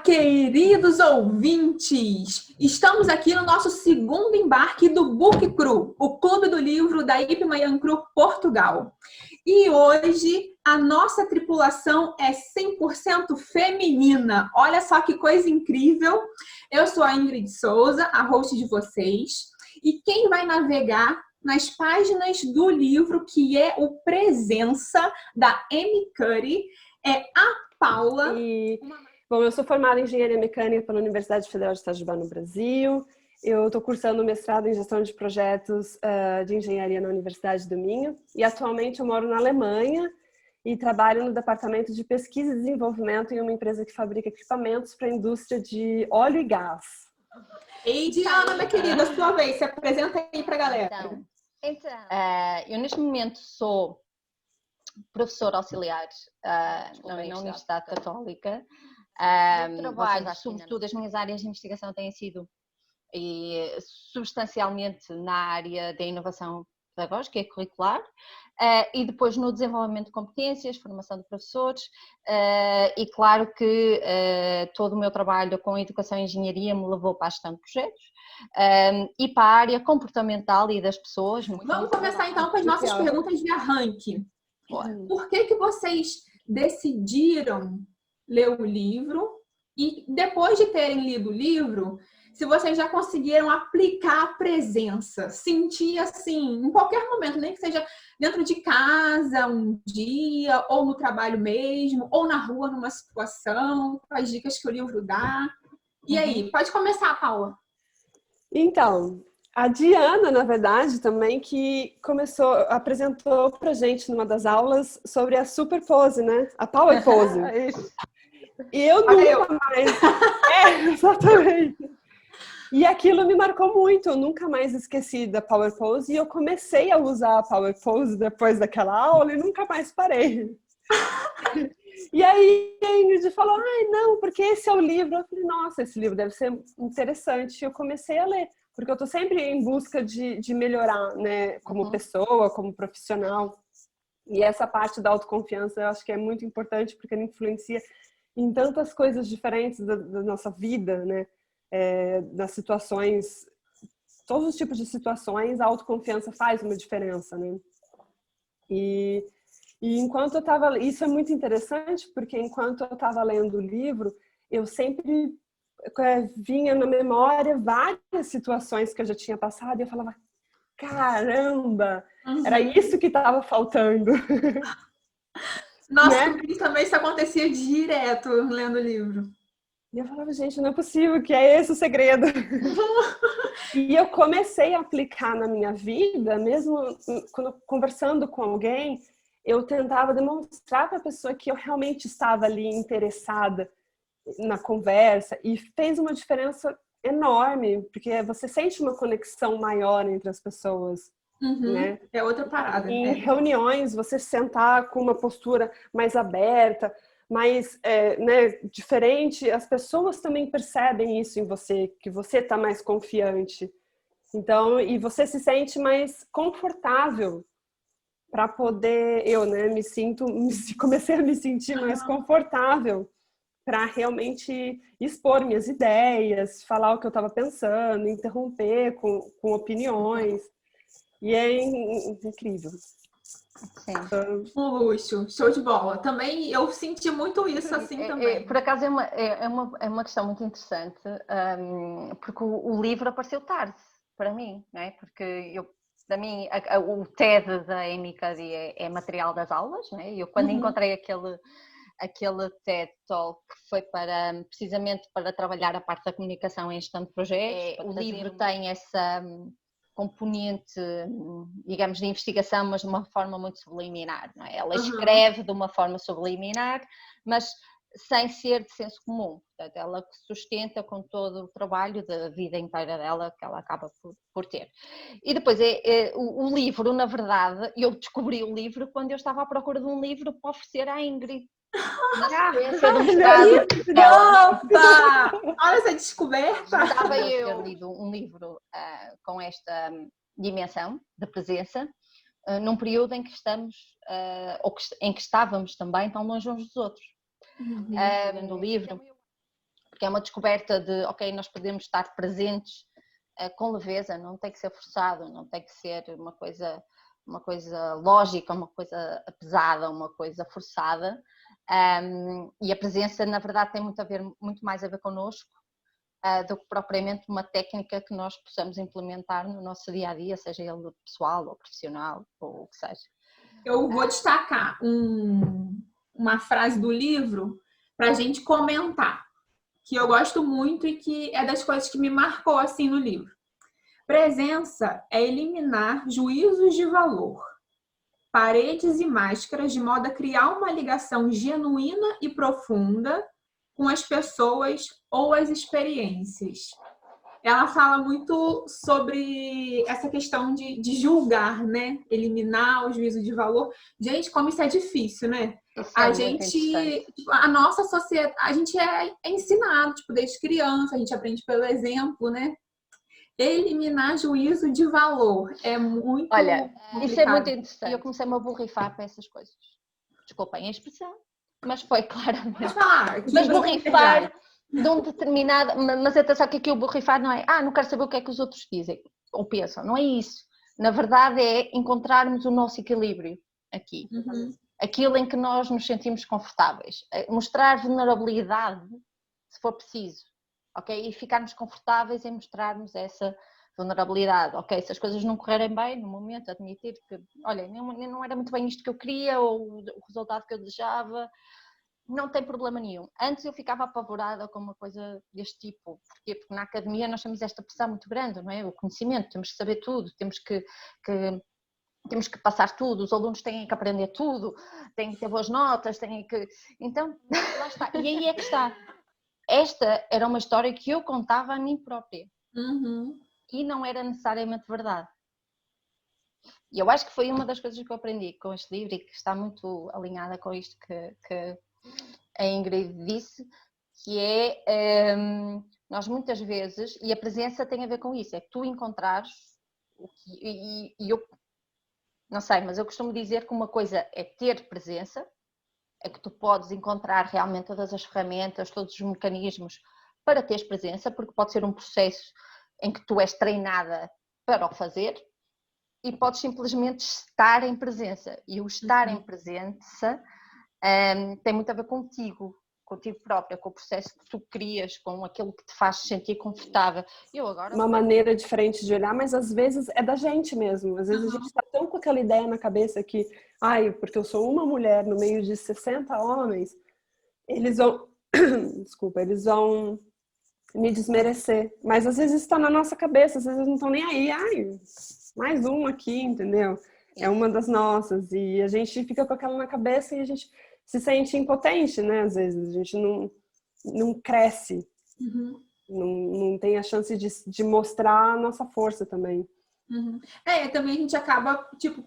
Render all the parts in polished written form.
queridos ouvintes! Estamos aqui no nosso segundo embarque do Book Crew, o clube do livro da Ipmanhã Cru Portugal. E hoje a nossa tripulação é 100% feminina. Olha só que coisa incrível! Eu sou a Ingrid Souza, a host de vocês, e quem vai navegar nas páginas do livro, que é o Presença, da Amy Cuddy, é a Paula. Bom, eu sou formada em Engenharia Mecânica pela Universidade Federal de Itajubá, no Brasil. Eu estou cursando mestrado em Gestão de Projetos de Engenharia na Universidade do Minho. E atualmente eu moro na Alemanha e trabalho no Departamento de Pesquisa e Desenvolvimento em uma empresa que fabrica equipamentos para a indústria de óleo e gás. E Diana, minha querida, sua vez, se apresenta aí para a galera. Então, eu neste momento sou professora auxiliar na Universidade Católica. Trabalho, sobretudo, as minhas áreas de investigação têm sido substancialmente na área da inovação pedagógica e curricular, e depois no desenvolvimento de competências, formação de professores, e claro que todo o meu trabalho com educação e engenharia me levou para a gestão de projetos, e para a área comportamental e das pessoas. Vamos começar então com as nossas perguntas de arranque. Por que vocês decidiram ler o livro? E depois de terem lido o livro, se vocês já conseguiram aplicar a presença, sentir assim, em qualquer momento, nem que seja dentro de casa, um dia, ou no trabalho mesmo, ou na rua, numa situação, com as dicas que o livro dá. E aí, pode começar, Paula. Então, a Diana, na verdade, também, que apresentou pra gente numa das aulas sobre a super pose, né? A power pose. E eu nunca mais... exatamente. E aquilo me marcou muito, eu nunca mais esqueci da power pose e eu comecei a usar a power pose depois daquela aula e nunca mais parei. E aí a Ingrid falou, não, porque esse é o livro. Eu falei, nossa, esse livro deve ser interessante. E eu comecei a ler, porque eu tô sempre em busca de melhorar, né, como pessoa, como profissional. E essa parte da autoconfiança eu acho que é muito importante, porque ela influencia em tantas coisas diferentes da nossa vida, né? Nas situações, todos os tipos de situações, a autoconfiança faz uma diferença, né? E enquanto eu estava... Isso é muito interessante, porque enquanto eu estava lendo o livro, eu sempre vinha na memória várias situações que eu já tinha passado e eu falava, caramba, era isso que estava faltando. Nossa, comigo também isso acontecia direto lendo o livro. E eu falava, gente, não é possível que é esse o segredo. E eu comecei a aplicar na minha vida, mesmo quando conversando com alguém, eu tentava demonstrar para a pessoa que eu realmente estava ali interessada na conversa e fez uma diferença enorme, porque você sente uma conexão maior entre as pessoas. Né? É outra parada. Em reuniões, você sentar com uma postura mais aberta, mais né, diferente, as pessoas também percebem isso em você, que você está mais confiante. Então, e você se sente mais confortável para poder... Eu, né, comecei a me sentir mais confortável para realmente expor minhas ideias, falar o que eu estava pensando, interromper com opiniões. E é incrível. Sim. Um luxo, show de bola. Também eu senti muito isso assim também. Por acaso é uma questão muito interessante, porque o livro apareceu tarde para mim, não é? Porque para mim o TED da Amy Cuddy é material das aulas, não é? Eu quando encontrei aquele TED Talk que foi precisamente para trabalhar a parte da comunicação em gestão de projetos, o livro tem essa componente, digamos, de investigação, mas de uma forma muito subliminar, não é? Ela escreve de uma forma subliminar, mas sem ser de senso comum. Portanto, ela sustenta com todo o trabalho da vida inteira dela que ela acaba por ter. E depois o livro, na verdade, eu descobri o livro quando eu estava à procura de um livro para oferecer à Ingrid. Na sequência do mestrado dela. Olha essa descoberta! Estava eu ter lido um livro com esta dimensão de presença, num período em que em que estávamos também tão longe uns dos outros. No livro, porque é uma descoberta de, ok, nós podemos estar presentes com leveza, não tem que ser forçado, não tem que ser uma coisa lógica, uma coisa pesada, uma coisa forçada. E a presença, na verdade, tem muito mais a ver connosco do que propriamente uma técnica que nós possamos implementar no nosso dia-a-dia, seja ele pessoal ou profissional, ou o que seja. Eu vou destacar uma frase do livro para a gente comentar, que eu gosto muito e que é das coisas que me marcou assim no livro. Presença é eliminar juízos de valor, paredes e máscaras, de modo a criar uma ligação genuína e profunda com as pessoas ou as experiências. Ela fala muito sobre essa questão de julgar, né? Eliminar o juízo de valor. Gente, como isso é difícil, né? A nossa sociedade, a gente é ensinado, tipo, desde criança, a gente aprende pelo exemplo, né? Eliminar juízo de valor é muito complicado. Isso é muito interessante. Eu comecei-me a borrifar para essas coisas. Desculpem a expressão, mas foi claramente. Pode falar. Mas borrifar de um determinado... Mas atenção que aqui o borrifar não é não quero saber o que é que os outros dizem ou pensam. Não é isso. Na verdade é encontrarmos o nosso equilíbrio aqui. Aquilo em que nós nos sentimos confortáveis. Mostrar vulnerabilidade, se for preciso. Ok? E ficarmos confortáveis em mostrarmos essa vulnerabilidade. Ok, se as coisas não correrem bem no momento, admitir que, olha, não era muito bem isto que eu queria ou o resultado que eu desejava, não tem problema nenhum. Antes eu ficava apavorada com uma coisa deste tipo. Porquê? Porque na academia nós temos esta pressão muito grande, não é? O conhecimento, temos que saber tudo, temos que passar tudo, os alunos têm que aprender tudo, têm que ter boas notas, têm que... Então, lá está. E aí é que está. Esta era uma história que eu contava a mim própria. E não era necessariamente verdade. E eu acho que foi uma das coisas que eu aprendi com este livro e que está muito alinhada com isto que a Ingrid disse, que é, nós muitas vezes, e a presença tem a ver com isso, é que tu encontrares, e eu não sei, mas eu costumo dizer que uma coisa é ter presença, é que tu podes encontrar realmente todas as ferramentas, todos os mecanismos para teres presença, porque pode ser um processo em que tu és treinada para o fazer e podes simplesmente estar em presença. E o estar em presença tem muito a ver contigo própria, com o processo que tu crias, com aquilo que te faz sentir confortável. Uma maneira diferente de olhar, mas às vezes é da gente mesmo. Às vezes a gente está tão com aquela ideia na cabeça que, porque eu sou uma mulher no meio de 60 homens, eles vão, desculpa, eles vão me desmerecer. Mas às vezes está na nossa cabeça, às vezes não estão nem aí. Mais um aqui, entendeu? É uma das nossas. E a gente fica com aquela na cabeça e a gente se sente impotente, né? Às vezes a gente não cresce, não tem a chance de mostrar a nossa força também. Também a gente acaba, tipo,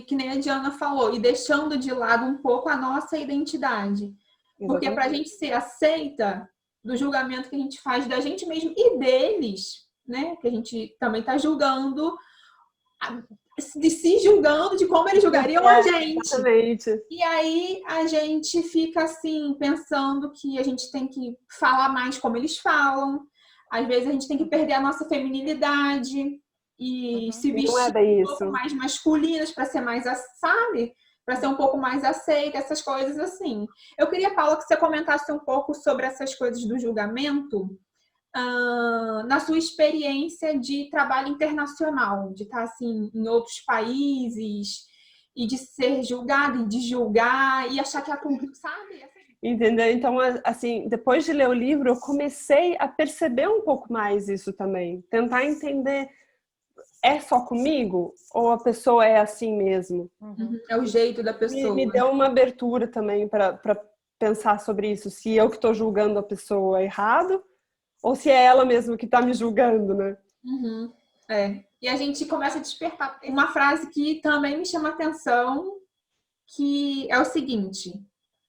que nem a Diana falou, e deixando de lado um pouco a nossa identidade. Exatamente. Porque pra gente ser aceita do julgamento que a gente faz da gente mesmo e deles, né? Que a gente também tá julgando, de se julgando de como eles julgariam a gente. Exatamente. E aí a gente fica assim, pensando que a gente tem que falar mais como eles falam. Às vezes a gente tem que perder a nossa feminilidade e se vestir um pouco mais masculinas para ser mais, sabe? Para ser um pouco mais aceita, essas coisas assim. Eu queria, Paula, que você comentasse um pouco sobre essas coisas do julgamento, na sua experiência de trabalho internacional, de estar assim em outros países e de ser julgada e de julgar e achar que é público, sabe? Entendeu? Então, assim, depois de ler o livro, eu comecei a perceber um pouco mais isso também. Tentar entender, é só comigo? Ou a pessoa é assim mesmo? É o jeito da pessoa. Me deu uma abertura também para pensar sobre isso. Se eu que estou julgando a pessoa errado, ou se é ela mesma que está me julgando, né? E a gente começa a despertar. Uma frase que também me chama a atenção, que é o seguinte: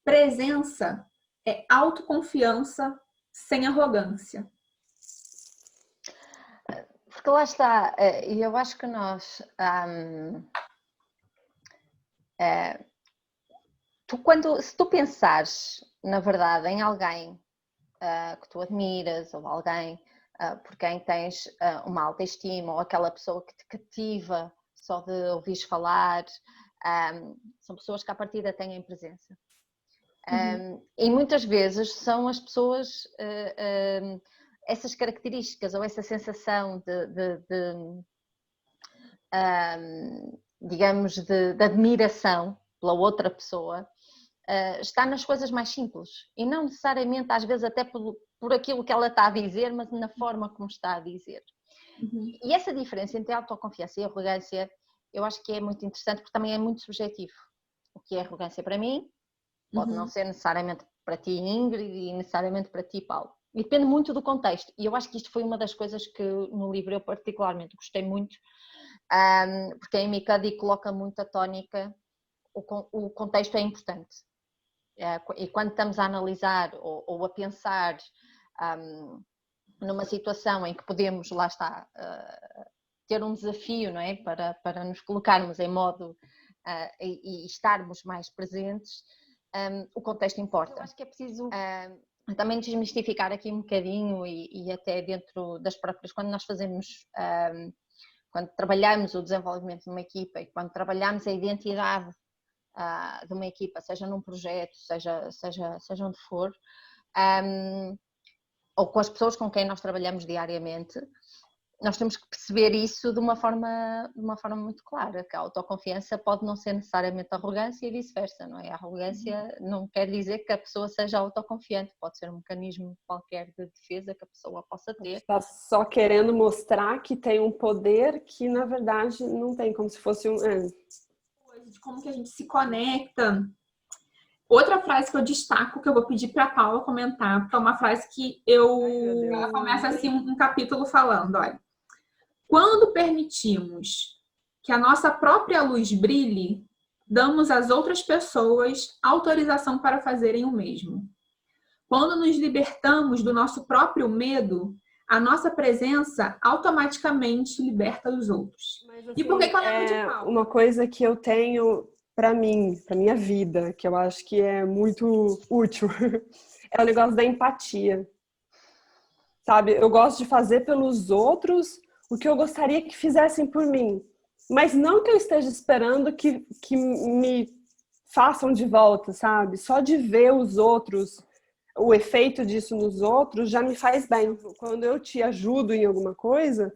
presença é autoconfiança sem arrogância. Porque lá está, e eu acho que nós... se tu pensares, na verdade, em alguém que tu admiras, ou alguém por quem tens uma alta estima, ou aquela pessoa que te cativa só de ouvires falar, são pessoas que à partida têm presença. E muitas vezes são as pessoas, essas características ou essa sensação digamos, de admiração pela outra pessoa, está nas coisas mais simples e não necessariamente, às vezes, até por aquilo que ela está a dizer, mas na forma como está a dizer. E essa diferença entre autoconfiança e arrogância, eu acho que é muito interessante porque também é muito subjetivo. O que é arrogância para mim pode não ser necessariamente para ti, Ingrid, e necessariamente para ti, Paulo. E depende muito do contexto. E eu acho que isto foi uma das coisas que no livro eu particularmente gostei muito, porque a Amy Cuddy coloca muito a tónica, o contexto é importante. E quando estamos a analisar ou a pensar numa situação em que podemos, lá está, ter um desafio, não é? Para nos colocarmos em modo e estarmos mais presentes, o contexto importa. Eu acho que é preciso também desmistificar aqui um bocadinho e até dentro das próprias, quando nós fazemos, quando trabalhamos o desenvolvimento de uma equipa e quando trabalhamos a identidade de uma equipa, seja num projeto, seja onde for, ou com as pessoas com quem nós trabalhamos diariamente, nós temos que perceber isso de uma forma muito clara, que a autoconfiança pode não ser necessariamente arrogância e vice-versa, não é? A arrogância não quer dizer que a pessoa seja autoconfiante, pode ser um mecanismo qualquer de defesa que a pessoa possa ter. Está só querendo mostrar que tem um poder que, na verdade, não tem, como se fosse um... De como que a gente se conecta. Outra frase que eu destaco, que eu vou pedir para a Paula comentar, porque é uma frase que ela começa assim um capítulo falando, olha. Quando permitimos que a nossa própria luz brilhe, damos às outras pessoas autorização para fazerem o mesmo. Quando nos libertamos do nosso próprio medo, a nossa presença automaticamente liberta os outros. Mas, assim, e por que eu lembro de Paula? Uma coisa que eu tenho para mim, para minha vida, que eu acho que é muito útil, é o negócio da empatia. Sabe, eu gosto de fazer pelos outros o que eu gostaria que fizessem por mim. Mas não que eu esteja esperando que me façam de volta, sabe? Só de ver os outros, o efeito disso nos outros já me faz bem. Quando eu te ajudo em alguma coisa,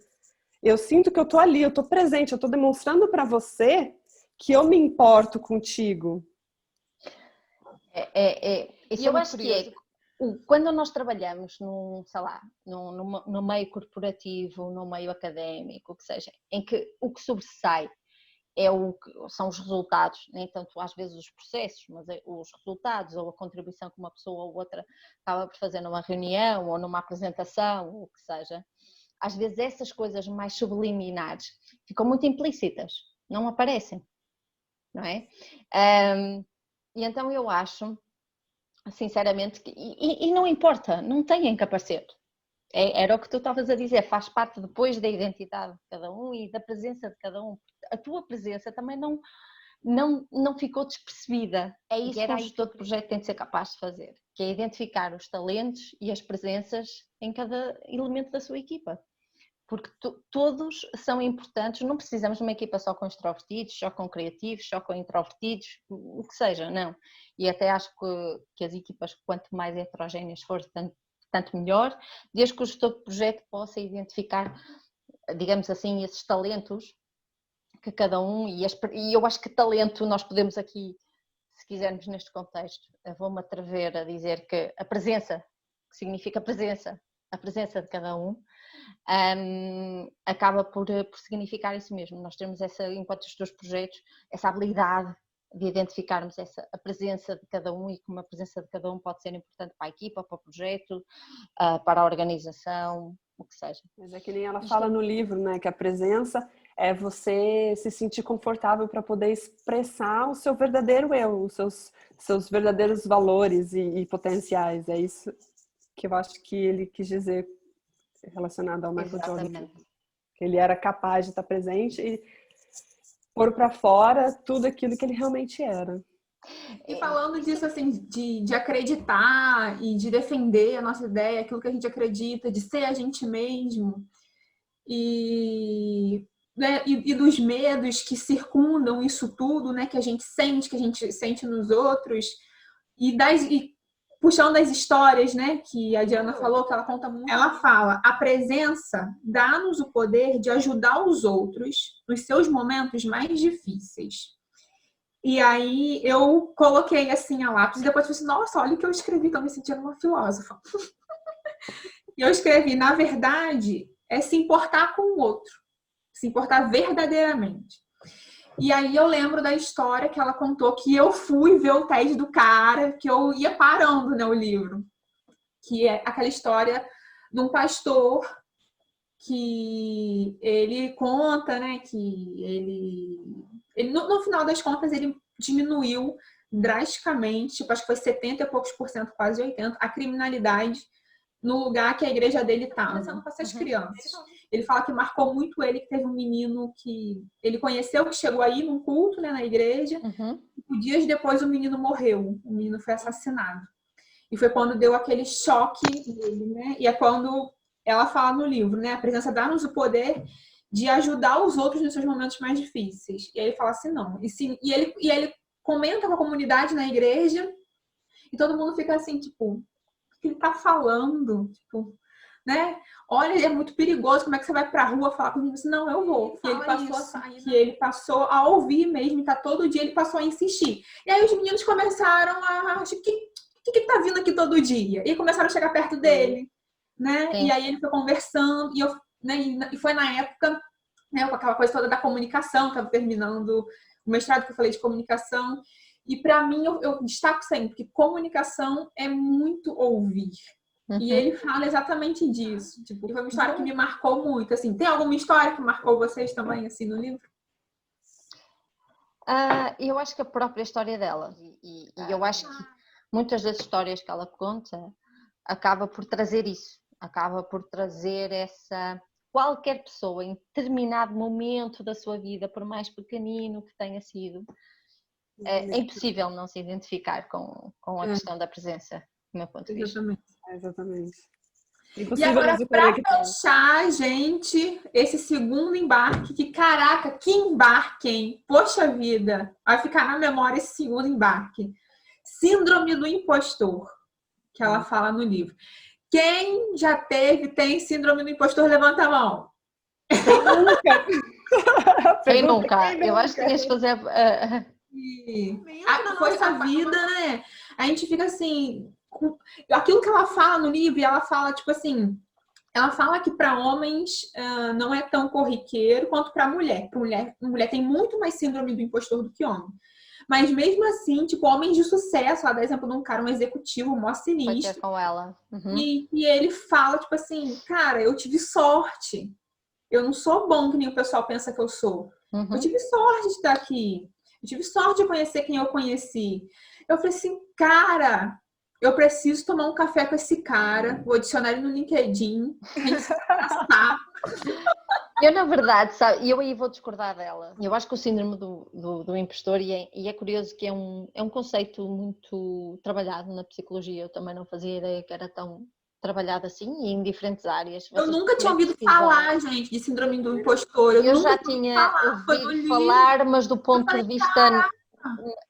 eu sinto que eu tô ali, eu tô presente, eu tô demonstrando para você que eu me importo contigo. Isso eu acho que quando nós trabalhamos no meio corporativo, no meio académico, o que seja, em que o que sobressai são os resultados, nem tanto às vezes os processos, mas os resultados ou a contribuição que uma pessoa ou outra acaba por fazer numa reunião ou numa apresentação, ou o que seja, às vezes essas coisas mais subliminares ficam muito implícitas, não aparecem, não é? E então eu acho, sinceramente, e não importa, não têm que aparecer. Era o que tu estavas a dizer, faz parte depois da identidade de cada um e da presença de cada um. A tua presença também não ficou despercebida. É isso que o gestor de projeto tem de ser capaz de fazer, que é identificar os talentos e as presenças em cada elemento da sua equipa. Porque todos são importantes, não precisamos de uma equipa só com extrovertidos, só com criativos, só com introvertidos, o que seja, não. E até acho que as equipas, quanto mais heterogéneas for, tanto melhor, desde que o gestor de projeto possa identificar, digamos assim, esses talentos que cada um, e eu acho que talento nós podemos aqui, se quisermos neste contexto, vou-me atrever a dizer que a presença, que significa presença, a presença de cada um, acaba por significar isso mesmo. Nós temos enquanto os teus projetos, essa habilidade de identificarmos a presença de cada um e como a presença de cada um pode ser importante para a equipa, para o projeto, para a organização, o que seja. Mas é que nem ela fala no livro, né, que a presença é você se sentir confortável para poder expressar o seu verdadeiro eu, os seus verdadeiros valores e potenciais. É isso que eu acho que ele quis dizer relacionado ao Michael Jordan, que ele era capaz de estar presente e pôr para fora tudo aquilo que ele realmente era. E falando disso, assim, de acreditar e de defender a nossa ideia, aquilo que a gente acredita, de ser a gente mesmo, e, né, e dos medos que circundam isso tudo, né, que a gente sente nos outros, e puxando as histórias, né, que a Diana falou, que ela conta muito. Ela fala, a presença dá-nos o poder de ajudar os outros nos seus momentos mais difíceis. E aí eu coloquei assim a lápis e depois falei assim, nossa, olha o que eu escrevi, tô me sentindo uma filósofa. E eu escrevi, na verdade, é se importar com o outro, se importar verdadeiramente. E aí eu lembro da história que ela contou que eu fui ver o TED do cara, que eu ia parando, né, o livro. Que é aquela história de um pastor que ele conta, né, que ele no final das contas, ele diminuiu drasticamente, tipo, acho que foi 70 e poucos por cento, quase 80%, a criminalidade no lugar que a igreja dele estava. Começando com essas crianças. Ele fala que marcou muito ele, que teve um menino que ele conheceu, que chegou aí num culto, né, na igreja, e dias depois o menino morreu, o menino foi assassinado. E foi quando deu aquele choque nele, né? E é quando ela fala no livro, né? A presença dá-nos o poder de ajudar os outros nos seus momentos mais difíceis. E aí ele fala assim, não. E ele comenta com a comunidade na igreja e todo mundo fica assim, tipo, o que ele tá falando? Tipo, né? Olha, é muito perigoso, como é que você vai pra rua falar comigo? Não, eu vou. E ele passou a sair, que ele passou a ouvir mesmo, tá todo dia, ele passou a insistir. E aí os meninos começaram a achar que tá vindo aqui todo dia? E começaram a chegar perto dele, né? Sim. E aí ele foi conversando, e foi na época, né, com aquela coisa toda da comunicação, estava terminando o mestrado que eu falei de comunicação, e para mim eu destaco sempre que comunicação é muito ouvir. E ele fala exatamente disso. Tipo, foi uma história que me marcou muito. Assim, tem alguma história que marcou vocês também, assim, no livro? Eu acho que a própria história dela, e eu acho que muitas das histórias que ela conta acaba por trazer isso, acaba por trazer essa... Qualquer pessoa, em determinado momento da sua vida, por mais pequenino que tenha sido, é impossível não se identificar com a questão da presença, do meu ponto de vista. Exatamente. E agora, para fechar, gente, esse segundo embarque, que caraca, que embarque, hein? Poxa vida, vai ficar na memória esse segundo embarque. Síndrome do impostor, que ela fala no livro. Quem já tem síndrome do impostor, levanta a mão. Quem nunca? Quem nunca? Eu acho que tinhas que fazer... Com essa vida, né? A gente fica assim... Aquilo que ela fala no livro, ela fala, tipo assim... Ela fala que para homens não é tão corriqueiro quanto para mulher. Mulher tem muito mais síndrome do impostor do que homem. Mas mesmo assim, tipo, homens de sucesso, ela dá exemplo de um cara, um executivo, mó sinistro. Pode ser com ela. E ele fala, tipo assim, cara, eu tive sorte. Eu não sou bom que nem o pessoal pensa que eu sou. Eu tive sorte de estar aqui. Eu tive sorte de conhecer quem eu conheci. Eu falei assim, cara, eu preciso tomar um café com esse cara. Vou adicionar ele no LinkedIn. Eu, na verdade, sabe, eu aí vou discordar dela. Eu acho que o síndrome do impostor, e é curioso que é um conceito muito trabalhado na psicologia. Eu também não fazia ideia que era tão trabalhado assim e em diferentes áreas. Eu nunca tinha ouvido falar, gente, de síndrome do impostor. Eu já tinha ouvido falar, mas do ponto de vista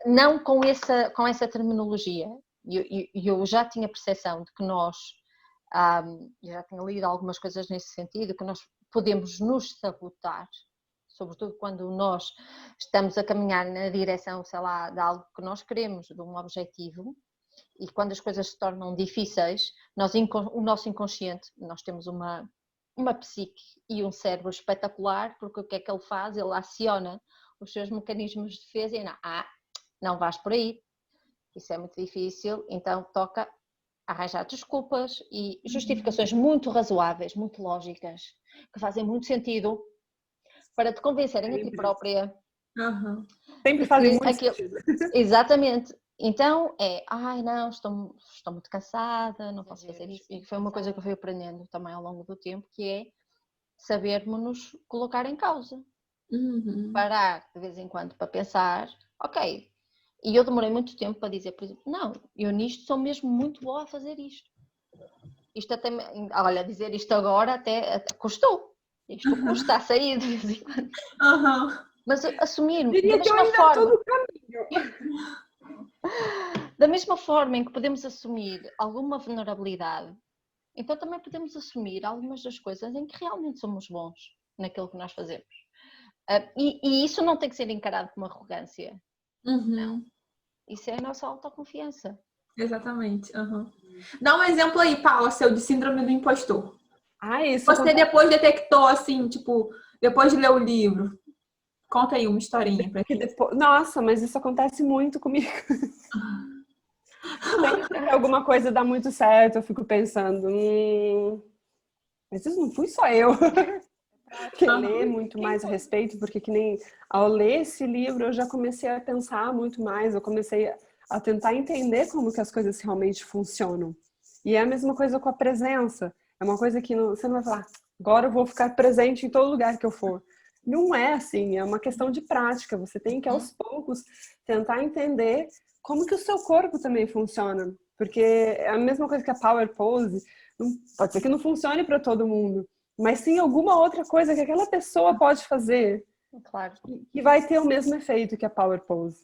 não com essa terminologia. Eu já tinha percepção de que nós, já tinha lido algumas coisas nesse sentido, que nós podemos nos sabotar, sobretudo quando nós estamos a caminhar na direção, sei lá, de algo que nós queremos, de um objetivo, e quando as coisas se tornam difíceis, o nosso inconsciente, nós temos uma psique e um cérebro espetacular, porque o que é que ele faz? Ele aciona os seus mecanismos de defesa e não vais por aí, isso é muito difícil, então toca arranjar desculpas e justificações muito razoáveis, muito lógicas, que fazem muito sentido para te convencerem a ti própria. Sempre fazem muito sentido. Exatamente. Então não, estou muito cansada, não posso fazer isso. E foi uma coisa que eu fui aprendendo também ao longo do tempo, que é sabermos colocar em causa. Parar de vez em quando para pensar, ok, E eu demorei muito tempo para dizer, por exemplo, não, eu nisto sou mesmo muito boa a fazer isto. Isto até, olha, dizer isto agora até custou. Isto custa a sair de vez em quando. Mas assumir, Diria da que eu mesma ainda forma. estou no caminho. Da mesma forma em que podemos assumir alguma vulnerabilidade, então também podemos assumir algumas das coisas em que realmente somos bons naquilo que nós fazemos. E isso não tem que ser encarado como arrogância. Não. Isso é a nossa autoconfiança. Exatamente. Dá um exemplo aí, Paula, seu de síndrome do impostor. Isso Você acontece. depois detectou, assim, tipo, depois de ler o livro. Conta aí uma historinha pra gente. Nossa, mas isso acontece muito comigo. Sempre que alguma coisa dá muito certo, eu fico pensando, mas isso não fui só eu. Que ler muito mais a respeito, porque que nem ao ler esse livro eu já comecei a pensar muito mais, eu comecei a tentar entender como que as coisas realmente funcionam. E é a mesma coisa com a presença. É uma coisa que você não vai falar, agora eu vou ficar presente em todo lugar que eu for. Não é assim, é uma questão de prática. Você tem que aos poucos tentar entender como que o seu corpo também funciona. Porque é a mesma coisa que a Power Pose, pode ser que não funcione para todo mundo, mas sim alguma outra coisa que aquela pessoa pode fazer, claro, que vai ter o mesmo efeito que a Power Pose.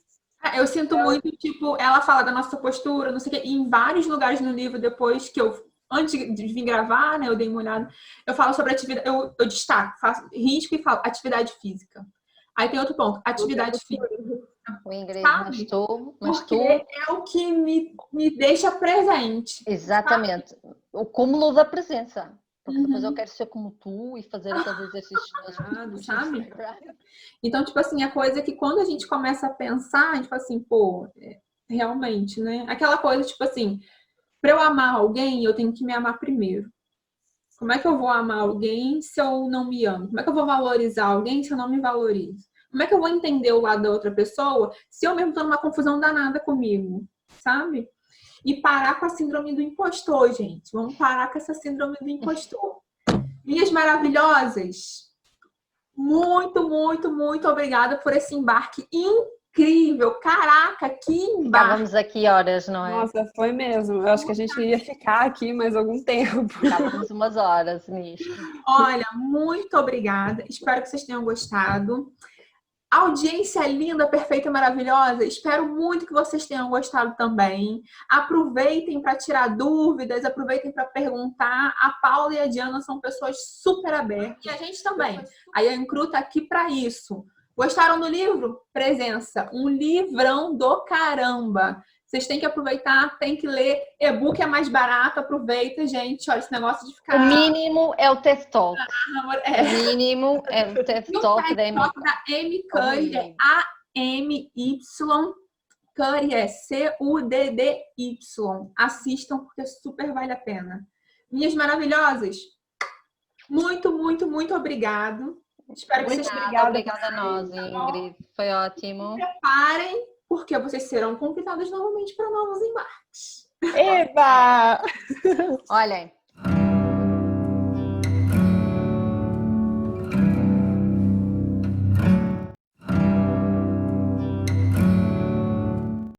Eu sinto muito, tipo, ela fala da nossa postura, não sei o quê, e em vários lugares no livro, depois que antes de vir gravar, né, eu dei uma olhada, eu falo sobre atividade, eu destaco, faço risco e falo atividade física. Aí tem outro ponto, atividade física. O Ingrid, Sabe? mas Porque é o que me deixa presente. Exatamente. Sabe? O cúmulo da presença. Porque depois eu quero ser como tu e fazer aqueles exercícios todos, sabe? Então, tipo assim, a coisa é que quando a gente começa a pensar, a gente fala assim, pô, realmente, né? Aquela coisa, tipo assim, para eu amar alguém, eu tenho que me amar primeiro. Como é que eu vou amar alguém se eu não me amo? Como é que eu vou valorizar alguém se eu não me valorizo? Como é que eu vou entender o lado da outra pessoa se eu mesmo tô numa confusão danada comigo? Sabe? E parar com a síndrome do impostor, gente. Vamos parar com essa síndrome do impostor. Minhas maravilhosas, muito, muito, muito obrigada por esse embarque incrível. Caraca, que embarque! Ficávamos aqui horas, não é? Nossa, foi mesmo. Eu acho que a gente ia ficar aqui mais algum tempo. Ficávamos umas horas nisto. Olha, muito obrigada. Espero que vocês tenham gostado. Audiência linda, perfeita, maravilhosa. Espero muito que vocês tenham gostado também. Aproveitem para tirar dúvidas, aproveitem para perguntar. A Paula e a Diana são pessoas super abertas. E a gente também. A Iancru está aqui para isso. Gostaram do livro? Presença. Um livrão do caramba. Vocês têm que aproveitar, tem que ler. E-book é mais barato, aproveita, gente. Olha, esse negócio de ficar... O mínimo é o TED Talk. O mínimo é o TED Talk da Amy Curry. É A-M-Y Curry, é C-U-D-D-Y. Assistam, porque super vale a pena. Minhas maravilhosas, muito, muito, muito obrigado. Espero que vocês... Obrigada a nós, Ingrid. Foi ótimo. Preparem, porque vocês serão convidadas novamente para novos embarques. Eba! Olhem,